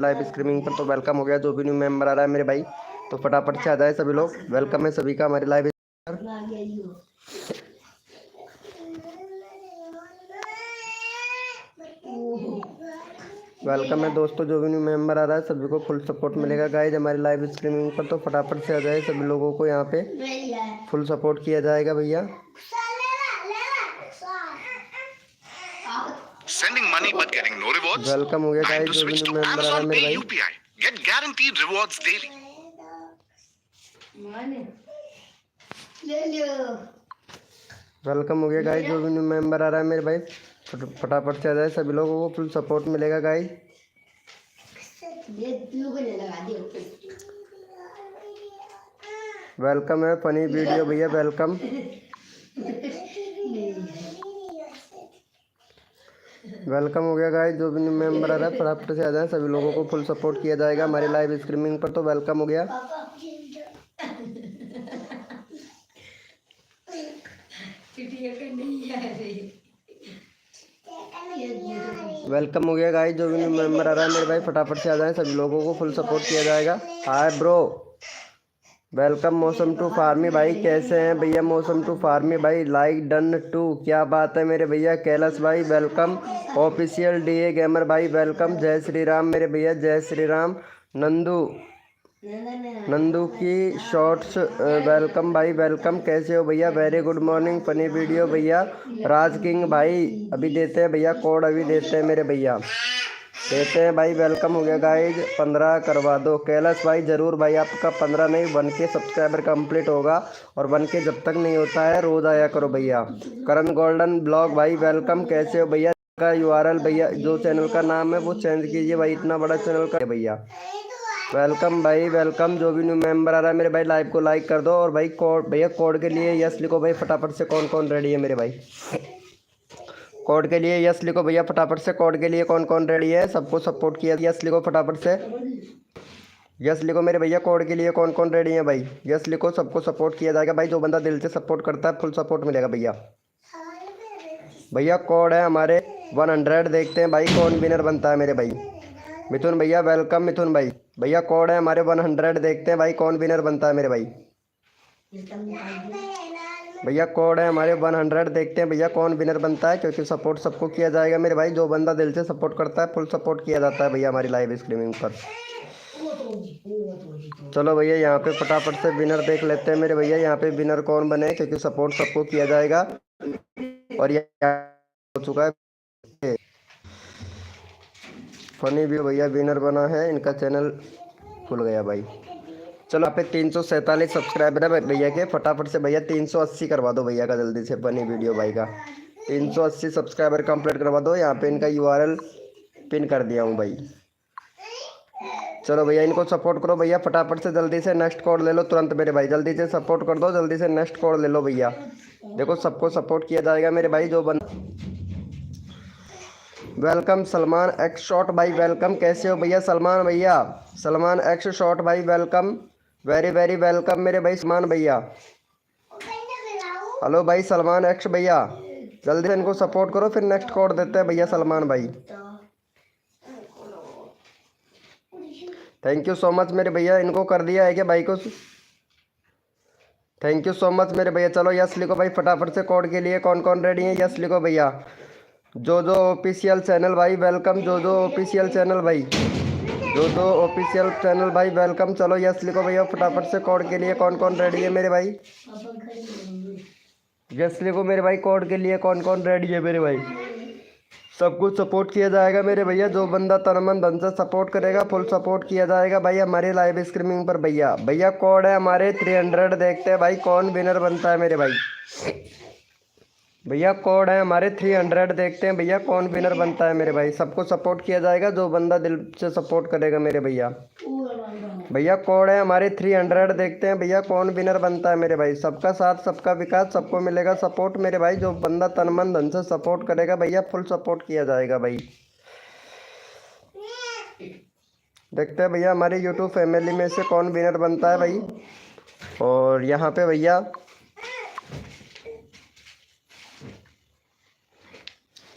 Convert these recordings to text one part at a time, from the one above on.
Live streaming पर। तो welcome हो गया जो भी न्यू मेंबर आ रहा है मेरे भाई, तो फटाफट से आ जाए सभी लोग। वेलकम है सभी का हमारे लाइव पर। वेलकम है दोस्तों, जो भी न्यू मेंबर आ रहा है सभी को फुल सपोर्ट मिलेगा गाइज हमारी लाइव स्ट्रीमिंग पर। तो फटाफट से आ जाए सभी लोगों को, यहाँ पे फुल सपोर्ट किया जाएगा भैया। Sending money but getting no rewards? Welcome हो गया Time गाइज to जो भी switch न्यू to मेंबर आ रहा है Amazon मेरे Pay भाई। UPI. Get guaranteed rewards daily. Welcome हो गया गाइज जो भी न्यू मेंबर आ रहा है मेरे भाई। फटाफट से आ जाए सभी लोगों को फुल सपोर्ट मिलेगा गाइज। वेलकम है फनी वीडियो भैया, वेलकम। वेलकम हो गया गाइस जो भी न्यू मेंबर आ रहा है फटाफट से आ जाए सभी लोगों को फुल सपोर्ट किया जाएगा हमारे लाइव स्ट्रीमिंग पर। तो वेलकम हो गया। वेलकम हो गया गाइस जो भी न्यू मेंबर आ रहा है मेरे भाई, फटाफट से आ जाए सभी लोगों को फुल सपोर्ट किया जाएगा। हाय ब्रो, वेलकम मौसम टू फार्मी भाई, कैसे हैं भैया मौसम टू फार्मी भाई? लाइक डन टू, क्या बात है मेरे भैया। कैलाश भाई वेलकम। ऑफिशियल डीए गेमर भाई वेलकम। जय श्री राम मेरे भैया, जय श्री राम। नंदू की शॉर्ट्स वेलकम भाई, वेलकम। कैसे हो भैया? Very good morning. Funny video भैया। राज किंग भाई अभी देते हैं भैया कोड, अभी देते हैं मेरे भैया, देते हैं भाई। वेलकम हो गया गाइज, 15 करवा दो। कैलाश भाई ज़रूर भाई, आपका 15 नहीं 1K सब्सक्राइबर कंप्लीट होगा, और 1K जब तक नहीं होता है रोज़ आया करो भैया। करण गोल्डन ब्लॉग भाई वेलकम। कैसे हो भैया? का URL भैया, जो चैनल का नाम है वो चेंज कीजिए भाई, इतना बड़ा चैनल का भैया। वेलकम भाई, वेलकम। जो भी न्यू मेंबर आ रहा है मेरे भाई लाइव को लाइक कर दो, और भाई कोड भैया, कोड के लिए यस लिखो भाई फटाफट से। कौन कौन रेडी है मेरे भाई? कोड के लिए यस लिखो भैया फटाफट से। कोड के लिए कौन कौन रेडी है? सबको सपोर्ट किया, यस लिखो फटाफट से। यस लिखो मेरे भैया, कोड के लिए कौन कौन रेडी है भाई? यस लिखो, सबको सपोर्ट किया जाएगा भाई। जो बंदा दिल से सपोर्ट करता है फुल सपोर्ट मिलेगा भैया। भैया कोड है हमारे 100, देखते हैं भाई कौन विनर बनता है मेरे भाई। मिथुन भैया वेलकम। मिथुन भाई, भैया कोड है हमारे 100, देखते हैं भाई कौन विनर बनता है मेरे भाई। भैया कोड है हमारे 100, देखते हैं भैया कौन विनर बनता है, क्योंकि सपोर्ट सबको किया जाएगा मेरे भाई। जो बंदा दिल से सपोर्ट करता है फुल सपोर्ट किया जाता है भैया हमारी लाइव स्ट्रीमिंग पर। चलो भैया यहाँ पे फटाफट से विनर देख लेते हैं मेरे भैया, यहाँ पे विनर कौन बने, क्योंकि सपोर्ट सबको किया जाएगा। और ये हो चुका है फनी भी भैया, विनर बना है, इनका चैनल खुल गया भाई। चलो यहाँ पे 347 सब्सक्राइबर है भैया के, फटाफट से भैया 380 करवा दो भैया का जल्दी से। फनी वीडियो भाई का 380 सब्सक्राइबर कंप्लीट करवा दो। यहाँ पे इनका URL पिन कर दिया हूँ भाई। चलो भैया इनको सपोर्ट करो भैया फटाफट से, जल्दी से नेक्स्ट कोड ले लो तुरंत मेरे भाई, जल्दी से सपोर्ट कर दो, जल्दी से नेक्स्ट कोड ले लो भैया। देखो सबको सपोर्ट किया जाएगा मेरे भाई। जो वेलकम सलमान एक्स शॉट भाई, वेलकम। कैसे हो भैया सलमान भैया? सलमान एक्स शॉट भाई वेलकम, वेरी वेरी वेलकम मेरे भाई सलमान भैया। हेलो भाई सलमान एक्स भैया, जल्दी से इनको सपोर्ट करो, फिर नेक्स्ट कोड देते हैं भैया सलमान भाई। थैंक यू सो मच मेरे भैया, इनको कर दिया है क्या भाई को? थैंक यू सो मच मेरे भैया। चलो यस लिखो भाई फटाफट से। कोड के लिए कौन कौन रेडी है? यस लिखो भैया। जो ऑफिशियल चैनल भाई वेलकम, जो ऑफिशियल चैनल भाई, जो ऑफिशियल चैनल भाई वेलकम। चलो यस लिखो भैया फटाफट से। कोड के लिए कौन कौन रेडी है मेरे भाई? यस लिखो मेरे भाई, कोड के लिए कौन कौन रेडी है मेरे भाई? सब कुछ सपोर्ट किया जाएगा मेरे भैया। जो बंदा तन मन धन से सपोर्ट करेगा फुल सपोर्ट किया जाएगा भाई हमारे लाइव स्ट्रीमिंग पर भैया। भैया कोड है हमारे 300, देखते हैं भाई कौन विनर बनता है मेरे भाई। भैया कोड है हमारे 300, देखते हैं भैया कौन विनर बनता है मेरे भाई। सबको सपोर्ट किया जाएगा जो बंदा दिल से सपोर्ट करेगा मेरे भैया। भैया कोड है हमारे 300, देखते हैं भैया कौन विनर बनता है मेरे भाई। सबका साथ सबका विकास, सबको मिलेगा सपोर्ट मेरे भाई। जो बंदा तन मन धन से सपोर्ट करेगा भैया फुल सपोर्ट किया जाएगा भाई। देखते हैं भैया हमारी यूट्यूब फैमिली में से कौन विनर बनता है भाई। और यहाँ पे भैया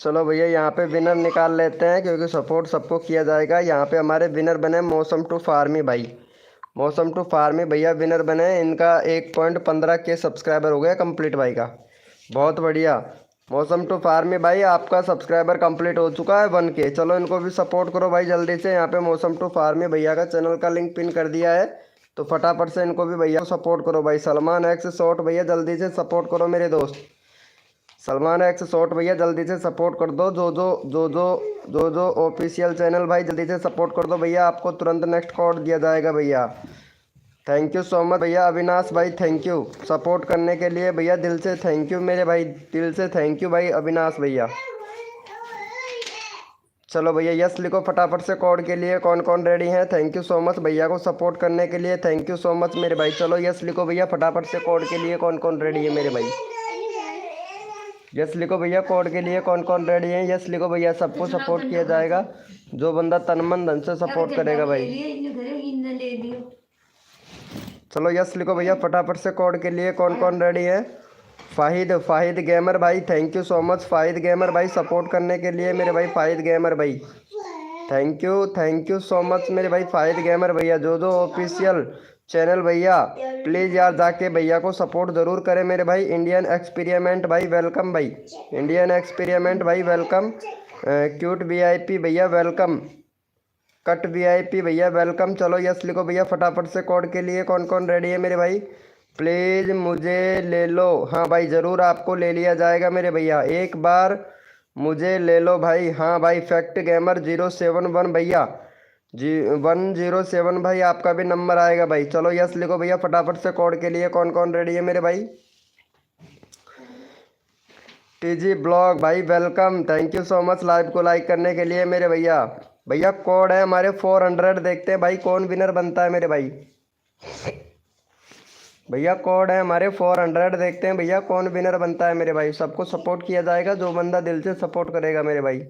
चलो भैया यहाँ पे विनर निकाल लेते हैं, क्योंकि सपोर्ट सबको किया जाएगा। यहाँ पे हमारे विनर बने मौसम टू फार्मी भाई। मौसम टू फार्मी भैया विनर बने। इनका 1.15 के सब्सक्राइबर हो गया कंप्लीट भाई का। बहुत बढ़िया मौसम टू फार्मी भाई, आपका सब्सक्राइबर कंप्लीट हो चुका है 1 के। चलो इनको भी सपोर्ट करो भाई जल्दी से। यहाँ पे मौसम टू फार्मी भैया का चैनल का लिंक पिन कर दिया है, तो फटाफट से इनको भी भैया को सपोर्ट करो भाई। सलमान एक्स शॉट भैया जल्दी से सपोर्ट करो मेरे दोस्त। सलमान एक्स शॉट भैया जल्दी से सपोर्ट कर दो। जो ऑफिशियल चैनल भाई जल्दी से सपोर्ट कर दो भैया, आपको तुरंत नेक्स्ट कोड दिया जाएगा भैया। थैंक यू सो मच भैया अविनाश भाई, थैंक यू सपोर्ट करने के लिए भैया, दिल से थैंक यू मेरे भाई, दिल से थैंक यू भाई अविनाश भैया। चलो भैया यस लिखो फटाफट से कोड के लिए। कौन कौन रेडी हैं? थैंक यू सो मच भैया को सपोर्ट करने के लिए, थैंक यू सो मच मेरे भाई। चलो यस लिखो भैया फटाफट से कोड के लिए। कौन कौन रेडी है मेरे भाई? यस लिखो भैया कोड के लिए। कौन कौन रेडी है? यस लिखो भैया। सबको सपोर्ट किया जाएगा, जो बंदा तन मन धन से सपोर्ट करेगा भाई। चलो यस लिखो भैया फटाफट से कोड के लिए। कौन कौन रेडी है? फाहिद गेमर भाई, thank you so much Fahid gamer भाई सपोर्ट करने के लिए मेरे भाई। फाहिद गेमर भाई थैंक यू सो मच मेरे भाई फाहिद गेमर भैया। जो ऑफिशियल चैनल भैया प्लीज़ यार जाके भैया को सपोर्ट ज़रूर करें मेरे भाई। इंडियन एक्सपेरिमेंट भाई वेलकम भाई, इंडियन एक्सपेरिमेंट भाई वेलकम। क्यूट वीआईपी भैया वेलकम, कट वीआईपी भैया वेलकम। चलो यस लिखो भैया फटाफट से कोड के लिए। कौन कौन रेडी है मेरे भाई? प्लीज़ मुझे ले लो। हाँ भाई ज़रूर आपको ले लिया जाएगा मेरे भैया, एक बार मुझे ले लो भाई। हाँ भाई फैक्ट गेमर 071 भैया जी 107 भाई, आपका भी नंबर आएगा भाई। चलो यस लिखो भैया फटाफट से कोड के लिए। कौन कौन रेडी है मेरे भाई? टीजी ब्लॉग भाई welcome, thank you so much live को लाइक करने के लिए मेरे भैया। भैया कोड है हमारे 400। देखते हैं भाई कौन विनर बनता है मेरे भाई। भैया कोड है हमारे 400, देखते हैं भैया कौन विनर बनता है मेरे भाई। सबको सपोर्ट किया जाएगा, जो बंदा दिल से सपोर्ट करेगा मेरे भाई।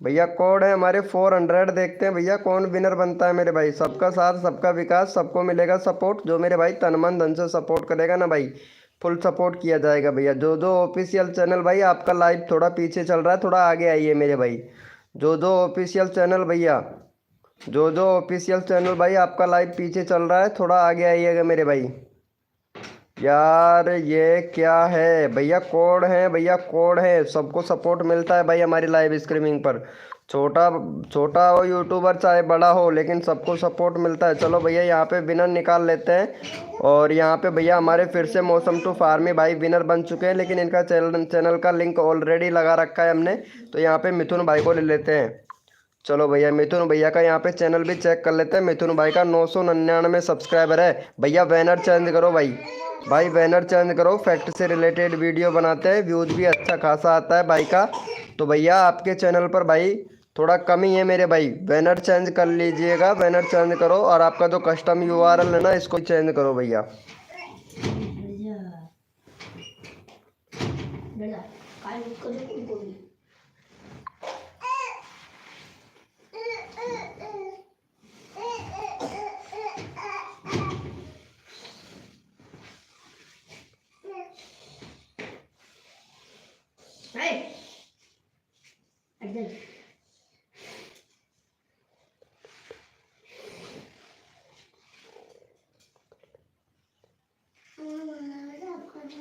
भैया कोड है हमारे 400, देखते हैं भैया कौन विनर बनता है मेरे भाई। सबका साथ सबका विकास, सबको मिलेगा सपोर्ट। जो मेरे भाई तन मन धन से सपोर्ट करेगा ना भाई, फुल सपोर्ट किया जाएगा भैया। जो ऑफिशियल चैनल भाई आपका लाइव थोड़ा पीछे चल रहा है, थोड़ा आगे आइए मेरे भाई। जो ऑफिशियल चैनल भैया, जो ऑफिशियल चैनल भाई आपका लाइव पीछे चल रहा है, थोड़ा आगे आइएगा मेरे भाई। यार ये क्या है भैया? कोड है भैया, कोड है। सबको सपोर्ट मिलता है भाई हमारी लाइव स्ट्रीमिंग पर, छोटा हो यूट्यूबर चाहे बड़ा हो, लेकिन सबको सपोर्ट मिलता है। चलो भैया यहाँ पे विनर निकाल लेते हैं। और यहाँ पे भैया हमारे फिर से मौसम टू फार्मी भाई विनर बन चुके हैं, लेकिन इनका चैनल का लिंक ऑलरेडी लगा रखा है हमने। तो यहाँ पे मिथुन भाई को ले लेते हैं। चलो भैया मिथुन भैया का यहाँ पे चैनल भी चेक कर लेते हैं। मिथुन भाई का 999 सब्सक्राइबर है भैया। बैनर चेंज करो भाई बैनर चेंज करो। फैक्ट से रिलेटेड वीडियो बनाते हैं, व्यूज भी अच्छा खासा आता है भाई का। तो भैया आपके चैनल पर भाई थोड़ा कमी है मेरे भाई, बैनर चेंज कर लीजिएगा। बैनर चेंज करो, और आपका जो कस्टम यूआरएल है ना, इसको चेंज करो भैया।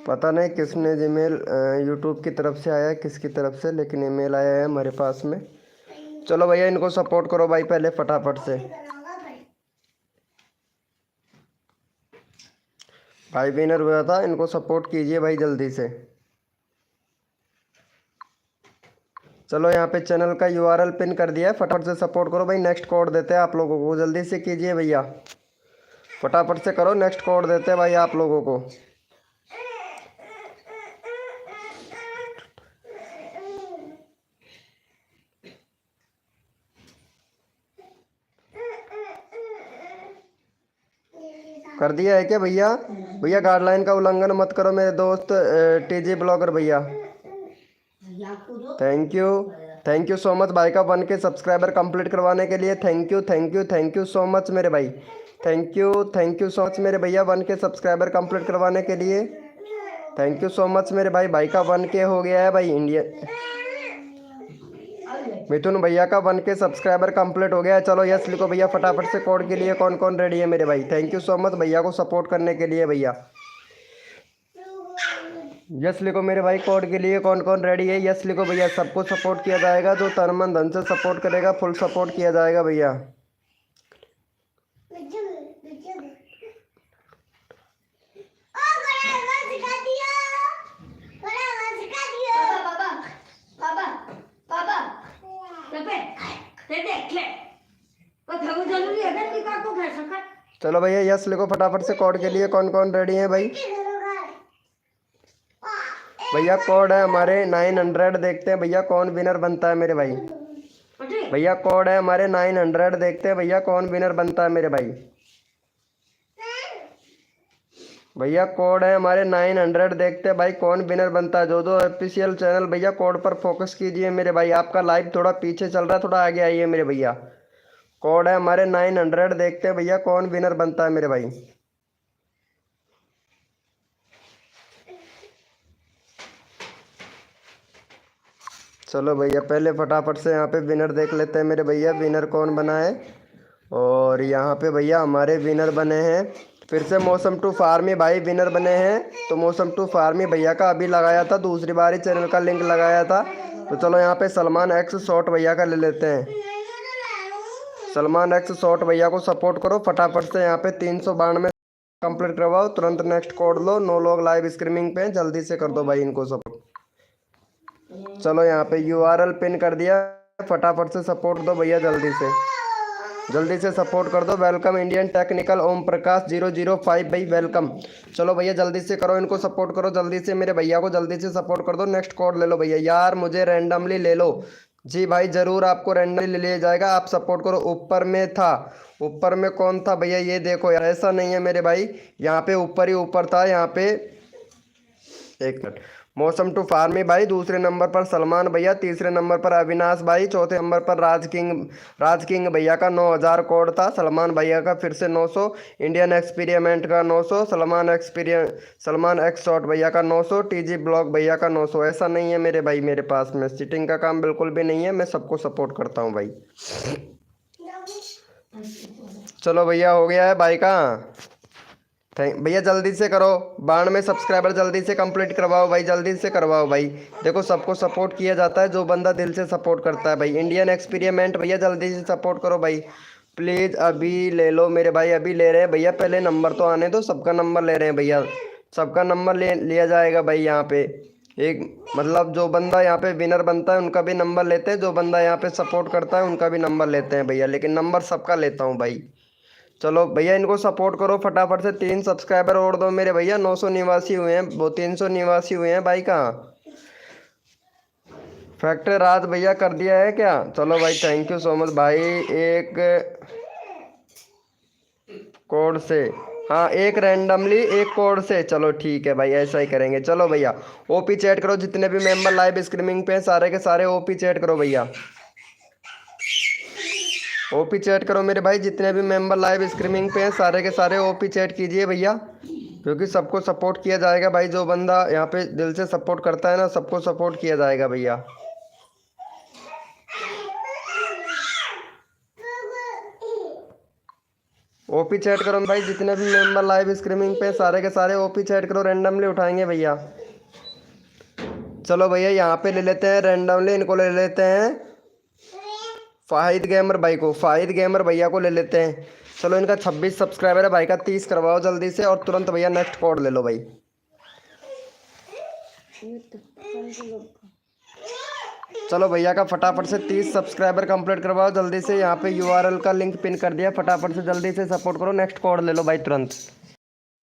पता नहीं किसने जीमेल यूट्यूब की तरफ से आया है, किसकी तरफ से, लेकिन ईमेल आया है हमारे पास में। चलो भैया इनको सपोर्ट करो भाई पहले फटाफट से। भाई विनर हुआ था, इनको सपोर्ट कीजिए भाई जल्दी से। चलो यहाँ पे चैनल का यूआरएल पिन कर दिया है, फटाफट से सपोर्ट करो भाई। नेक्स्ट कोड देते हैं आप लोगों को, जल्दी से कीजिए भैया, फटाफट से करो। नेक्स्ट कोड देते हैं भाई आप लोगों को। कर दिया है क्या भैया? भैया गाइडलाइन का उल्लंघन मत करो मेरे दोस्त टीजी ब्लॉगर भैया। थैंक यू सो मच भाई का 1 के सब्सक्राइबर कंप्लीट करवाने के लिए। थैंक यू सो मच मेरे भाई। थैंक यू सो मच मेरे भैया 1 के सब्सक्राइबर कंप्लीट करवाने के लिए। थैंक यू सो मच मेरे भाई। भाई का 1 के हो गया है भाई। मिथुन भैया का 1K सब्सक्राइबर कंप्लीट हो गया है। चलो यस लिखो भैया फटाफट से। कोड के लिए कौन कौन रेडी है मेरे भाई? थैंक यू सो मच भैया को सपोर्ट करने के लिए भैया। यस लिखो मेरे भाई। कोड के लिए कौन कौन रेडी है? यस लिखो भैया। सबको सपोर्ट किया जाएगा, जो तन मन धन से सपोर्ट करेगा फुल सपोर्ट किया जाएगा भैया। चलो भैया यस लिखो फटाफट से। कोड के लिए कौन कौन रेडी है भाई? भैया कोड है हमारे 900। देखते हैं भैया कौन विनर बनता है मेरे भाई। भैया कोड है हमारे 900। देखते हैं भैया कौन विनर बनता है मेरे भाई। भैया कोड है हमारे 900। देखते हैं भाई कौन विनर बनता है। जो ऑफिशियल चैनल भैया कोड पर फोकस कीजिए मेरे भाई। आपका लाइव थोड़ा पीछे चल रहा है, थोड़ा आगे आइए मेरे भैया। कोड है हमारे 900। देखते हैं भैया कौन विनर बनता है मेरे भाई। चलो भैया पहले फटाफट से यहाँ पे विनर देख लेते हैं मेरे भैया, विनर कौन बना है। और यहाँ पे भैया हमारे विनर बने हैं फिर से मौसम टू फार्मी भाई विनर बने हैं। तो मौसम टू फार्मी भैया का अभी लगाया था, दूसरी बार ही चैनल का लिंक लगाया था। तो चलो यहाँ पे सलमान एक्स शॉट भैया का ले लेते हैं। सलमान एक्स शॉट भैया को सपोर्ट करो फटाफट से। यहाँ पे 392 कंप्लीट करवाओ, तुरंत नेक्स्ट कोड लो। 9 लोग लाइव स्ट्रीमिंग पे, जल्दी से कर दो भाई इनको सपोर्ट। चलो यहाँ पे URL पिन कर दिया, फटाफट से सपोर्ट दो भैया, जल्दी से सपोर्ट कर दो। Welcome Indian technical Om Prakash 005 भाई वेलकम। चलो भैया जल्दी से करो, इनको सपोर्ट करो जल्दी से मेरे भैया को, जल्दी से सपोर्ट कर दो। नेक्स्ट कोड ले लो भैया। यार मुझे रैंडमली ले लो जी भाई, ज़रूर आपको रैंडमली ले लिया जाएगा। आप सपोर्ट करो। ऊपर में था, ऊपर में कौन था भैया ये देखो यार, ऐसा नहीं है मेरे भाई, यहाँ पे ऊपर ही ऊपर था। यहाँ पे एक मिनट, मौसम टू फार्मी भाई दूसरे नंबर पर सलमान भैया, तीसरे नंबर पर अविनाश भाई, चौथे नंबर पर राज किंग भैया का 9000 कोड था। सलमान भैया का फिर से 900, इंडियन एक्सपेरिमेंट का 900, सलमान एक्स शॉट भैया का 900, TG ब्लॉग भैया का 900। ऐसा नहीं है मेरे भाई, मेरे पास में सीटिंग का काम बिल्कुल भी नहीं है, मैं सबको सपोर्ट करता हूँ भाई। चलो भैया हो गया है भाई का। थैंक भैया, जल्दी से करो। 92 सब्सक्राइबर जल्दी से कंप्लीट करवाओ भाई, जल्दी से करवाओ भाई। देखो सबको सपोर्ट किया जाता है जो बंदा दिल से सपोर्ट करता है भाई। इंडियन एक्सपेरिमेंट भैया जल्दी से सपोर्ट करो भाई प्लीज़। अभी ले लो मेरे भाई, अभी ले रहे हैं भैया, पहले नंबर तो आने दो। सबका नंबर ले रहे हैं भैया, सबका नंबर लिया जाएगा भाई। यहाँ पे एक मतलब जो बंदा यहाँ पे विनर बनता है उनका भी नंबर लेते हैं, जो बंदा यहाँ पे सपोर्ट करता है उनका भी नंबर लेते हैं भैया, लेकिन नंबर सबका लेता हूँ भाई। चलो भैया इनको सपोर्ट करो फटाफट से। 3 सब्सक्राइबर और दो मेरे भैया। 900 निवासी हुए हैं, वो 300 निवासी हुए हैं भाई। कहाँ फैक्ट्री राज भैया कर दिया है क्या? चलो भाई थैंक यू सो मच भाई। एक कोड से, हाँ एक रैंडमली एक कोड से, चलो ठीक है भाई ऐसा ही करेंगे। चलो भैया OP चैट करो, जितने भी मेंबर लाइव स्ट्रीमिंग पे सारे के सारे OP चैट करो भैया, OP चैट करो मेरे भाई। जितने भी मेंबर लाइव स्ट्रीमिंग पे हैं सारे के सारे OP चैट कीजिए भैया, क्योंकि सबको सपोर्ट किया जाएगा भाई। जो बंदा यहाँ पे दिल से सपोर्ट करता है ना, सबको सपोर्ट किया जाएगा भैया। OP चैट करो भाई, जितने भी मेंबर लाइव स्ट्रीमिंग पे सारे के सारे OP चैट करो, रैंडमली उठाएंगे भैया। चलो भैया यहाँ पे ले लेते हैं रैंडमली, इनको ले लेते हैं फाहिद गेमर भाई को, फाहिद गेमर भैया को ले लेते हैं। चलो इनका 26 सब्सक्राइबर है भाई का, 30 करवाओ जल्दी से और तुरंत भैया नेक्स्ट कोड ले लो भाई। चलो भैया का फटाफट से 30 सब्सक्राइबर कंप्लीट करवाओ जल्दी से। यहाँ पे URL का लिंक पिन कर दिया, फटाफट से जल्दी से सपोर्ट करो। नेक्स्ट कोड ले लो भाई तुरंत।